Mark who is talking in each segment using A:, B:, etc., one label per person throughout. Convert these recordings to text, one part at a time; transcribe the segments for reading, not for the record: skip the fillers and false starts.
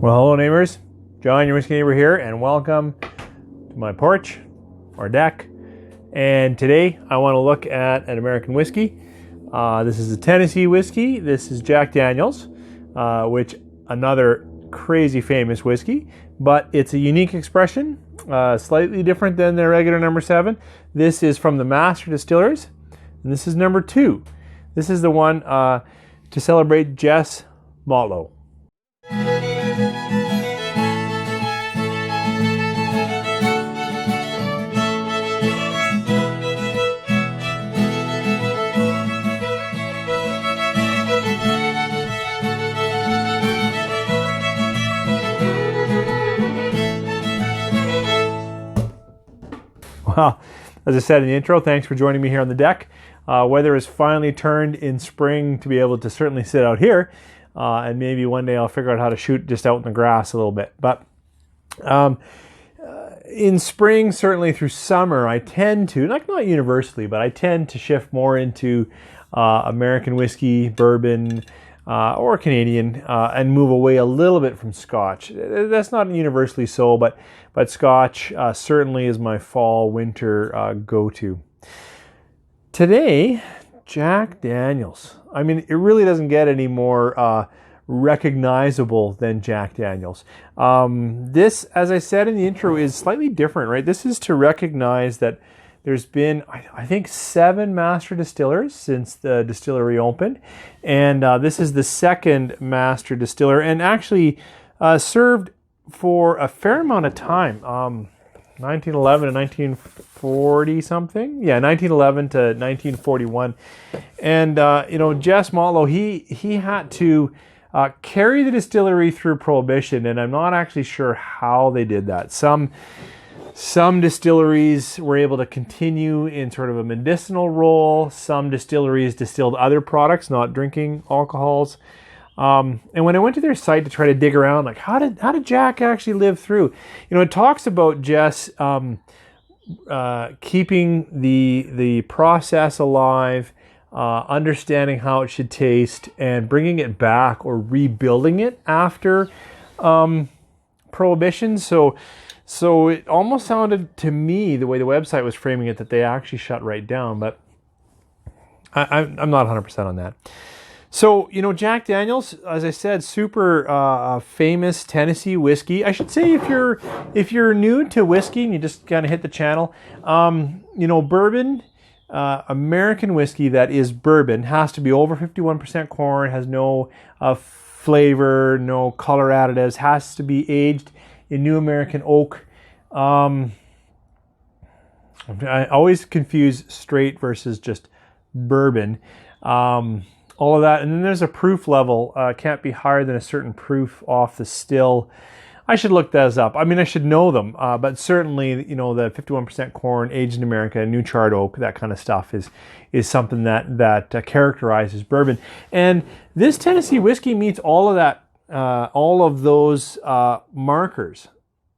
A: Well, hello neighbors. John, your whiskey neighbor here, and welcome to my porch or deck. And today I want to look at an American whiskey. This is a Tennessee whiskey. This is Jack Daniel's, which another crazy famous whiskey, but it's a unique expression, slightly different than their regular number 7. This is from the Master Distillers, and this is number 2. This is the one to celebrate Jess Motlow. Well, as I said in the intro, thanks for joining me here on the deck. Weather has finally turned in spring to be able to certainly sit out here, and maybe one day I'll figure out how to shoot just out in the grass a little bit. But in spring, certainly through summer, I tend to, not universally, but I tend to shift more into American whiskey, bourbon, or Canadian, and move away a little bit from Scotch. That's not universally so, but Scotch certainly is my fall, winter go-to. Today, Jack Daniel's. I mean, it really doesn't get any more recognizable than Jack Daniel's. This, as I said in the intro, is slightly different, right? This is to recognize that there's been, I think, 7 master distillers since the distillery opened. And this is the second master distiller, and actually served for a fair amount of time. 1911 to 1940 something. Yeah, 1911 to 1941. And, Jess Motlow, he had to carry the distillery through Prohibition, and I'm not actually sure how they did that. Some distilleries were able to continue in sort of a medicinal role. Some distilleries distilled other products, not drinking alcohols. And when I went to their site to try to dig around, like how did Jack actually live through? It talks about Jess keeping the process alive, understanding how it should taste, and bringing it back or rebuilding it after Prohibition. So it almost sounded to me, the way the website was framing it, that they actually shut right down, but I'm not 100% on that. So, Jack Daniel's, as I said, super famous Tennessee whiskey. I should say if you're new to whiskey and you just kind of hit the channel, bourbon, American whiskey that is bourbon has to be over 51% corn, has no flavor, no color additives, has to be aged in new American oak. I always confuse straight versus just bourbon. All of that. And then there's a proof level. Can't be higher than a certain proof off the still. I should look those up. I mean, I should know them. But certainly, the 51% corn, aged in America, new charred oak, that kind of stuff is something that characterizes bourbon. And this Tennessee whiskey meets all of that, all of those markers.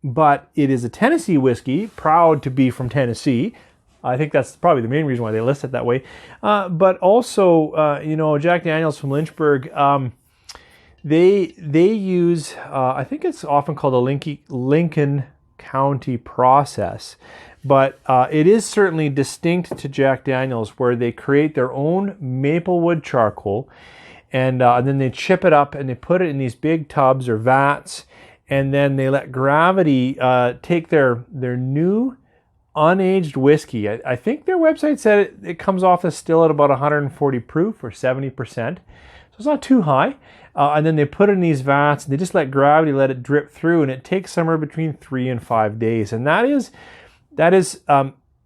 A: But it is a Tennessee whiskey, proud to be from Tennessee. I think that's probably the main reason why they list it that way. But also, Jack Daniel's from Lynchburg, they use, I think it's often called a Lincoln County process. But it is certainly distinct to Jack Daniel's, where they create their own maplewood charcoal, and then they chip it up and they put it in these big tubs or vats, and then they let gravity take their new unaged whiskey. I think their website said it comes off the still at about 140 proof or 70%. So it's not too high. And then they put it in these vats and they just let gravity let it drip through, and it takes somewhere between 3 and 5 days. And that is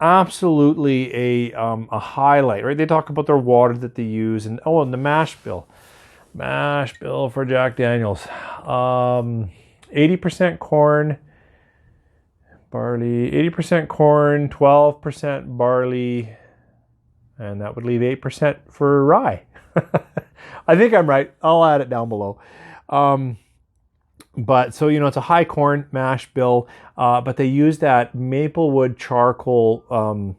A: absolutely a highlight, right? They talk about their water that they use, and the mash bill for Jack Daniel's. 80% corn, barley, 80% corn, 12% barley, and that would leave 8% for rye. I think I'm right. I'll add it down below. But so, it's a high corn mash bill, but they use that maplewood charcoal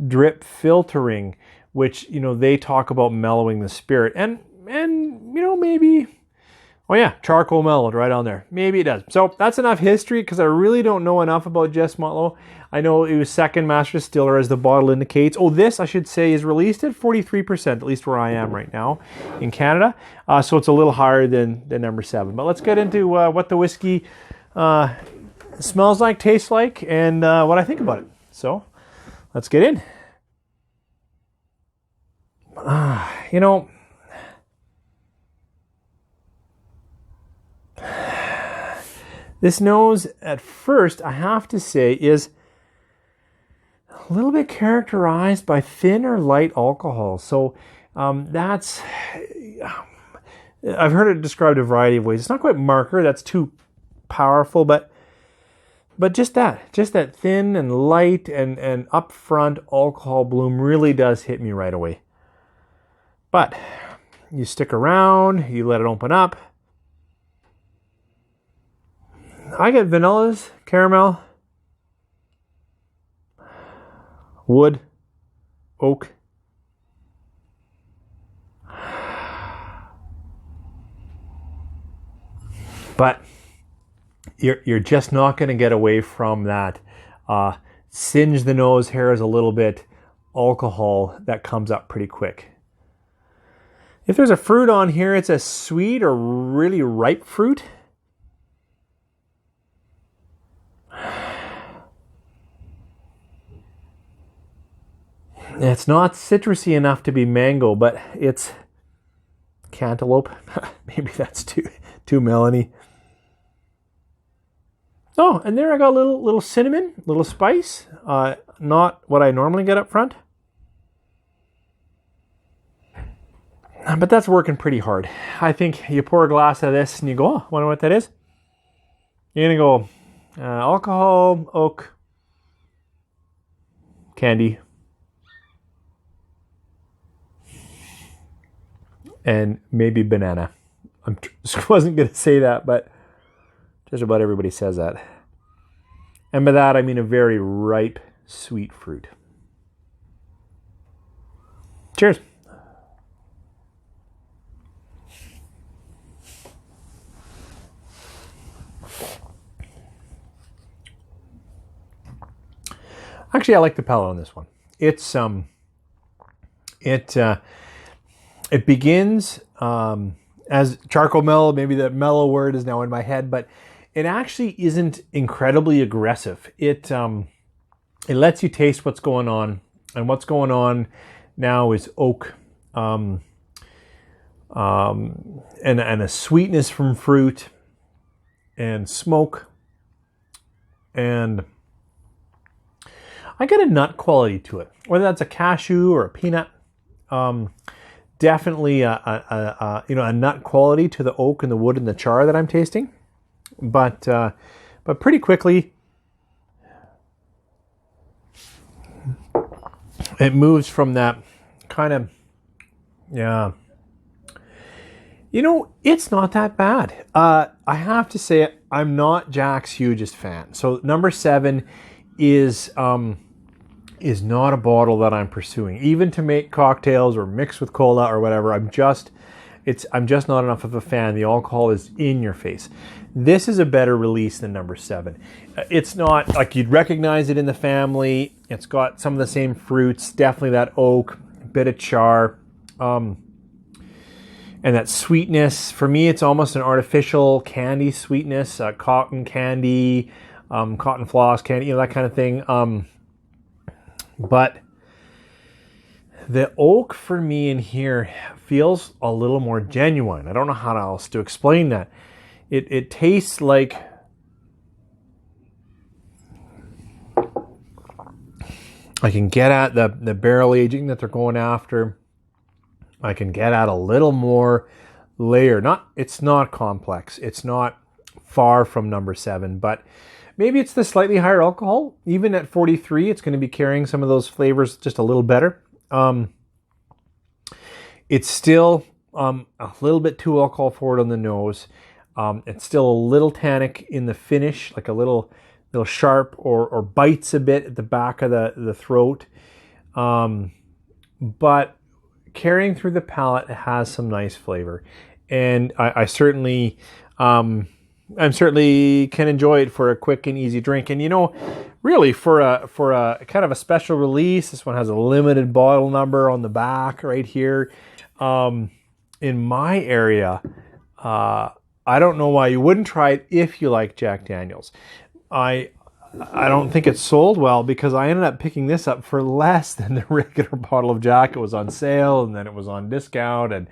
A: drip filtering, which, they talk about mellowing the spirit. And maybe Oh yeah, charcoal mellowed right on there. Maybe it does. So that's enough history because I really don't know enough about Jess Motlow. I know it was second master distiller as the bottle indicates. Oh, this I should say is released at 43%, at least where I am right now in Canada. So it's a little higher than number 7. But let's get into what the whiskey smells like, tastes like, and what I think about it. So let's get in. You know, this nose at first, I have to say, is a little bit characterized by thin or light alcohol. So that's, I've heard it described a variety of ways. It's not quite marker, that's too powerful, but just that thin and light and upfront alcohol bloom really does hit me right away. But you stick around, you let it open up. I get vanillas, caramel, wood, oak. But you're just not going to get away from that singe the nose hairs a little bit alcohol that comes up pretty quick. If there's a fruit on here, it's a sweet or really ripe fruit. It's not citrusy enough to be mango, but it's cantaloupe. Maybe that's too melony. Oh, and there I got a little cinnamon, little spice. Not what I normally get up front. But that's working pretty hard. I think you pour a glass of this and you go, oh, wonder what that is? You're going to go alcohol, oak, candy, and maybe banana. I wasn't going to say that, but just about everybody says that. And by that, I mean a very ripe, sweet fruit. Cheers. Actually, I like the palate on this one. It's it begins as charcoal mellow. Maybe that mellow word is now in my head, but it actually isn't incredibly aggressive. It lets you taste what's going on, and what's going on now is oak, and a sweetness from fruit, and smoke, and I get a nut quality to it, whether that's a cashew or a peanut. Definitely a nut quality to the oak and the wood and the char that I'm tasting, but pretty quickly it moves from that kind of, yeah. It's not that bad. I have to say I'm not Jack's hugest fan. So number 7 is not a bottle that I'm pursuing, even to make cocktails or mix with cola or whatever. I'm just not enough of a fan. The alcohol is in your face. This is a better release than number 7. It's not like you'd recognize it in the family. It's got some of the same fruits, definitely that oak, a bit of char, and that sweetness. For me, it's almost an artificial candy sweetness, cotton candy, cotton floss candy, that kind of thing. But the oak for me in here feels a little more genuine. I don't know how else to explain that. It tastes like I can get at the barrel aging that they're going after. I can get at a little more layer. It's not complex. It's not far from number 7, but maybe it's the slightly higher alcohol. Even at 43, it's going to be carrying some of those flavors just a little better. It's still a little bit too alcohol forward on the nose. It's still a little tannic in the finish, like a little sharp or bites a bit at the back of the throat. But carrying through the palate, it has some nice flavor. and I certainly can enjoy it for a quick and easy drink. And really for a kind of a special release, this one has a limited bottle number on the back right here. In my area, I don't know why you wouldn't try it if you like Jack Daniels. I don't think it's sold well because I ended up picking this up for less than the regular bottle of Jack. It was on sale and then it was on discount and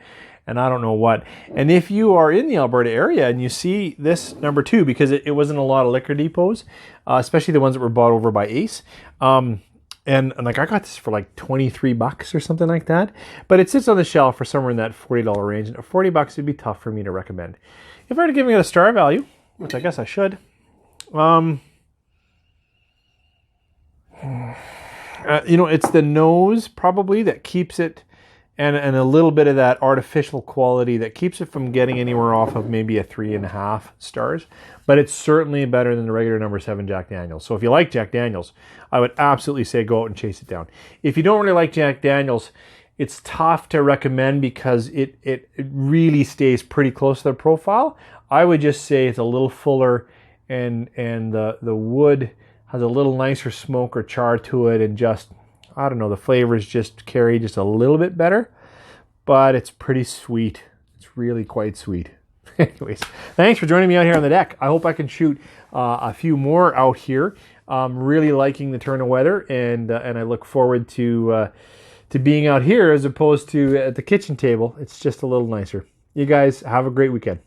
A: I don't know what. And if you are in the Alberta area and you see this number 2, because it was in a lot of liquor depots, especially the ones that were bought over by Ace, and like I got this for like $23 or something like that, but it sits on the shelf for somewhere in that $40 range, and at $40 it'd be tough for me to recommend. If I were to give it a star value, which I guess I should, it's the nose probably that keeps it, and a little bit of that artificial quality that keeps it from getting anywhere off of maybe a 3.5 stars. But it's certainly better than the regular number 7 Jack Daniels. So if you like Jack Daniels, I would absolutely say go out and chase it down. If you don't really like Jack Daniels, it's tough to recommend because it really stays pretty close to their profile. I would just say it's a little fuller, and the wood has a little nicer smoke or char to it, and just, I don't know, the flavors just carry just a little bit better, but it's pretty sweet. It's really quite sweet. Anyways, thanks for joining me out here on the deck. I hope I can shoot a few more out here. Really liking the turn of weather, and I look forward to being out here as opposed to at the kitchen table. It's just a little nicer. You guys have a great weekend.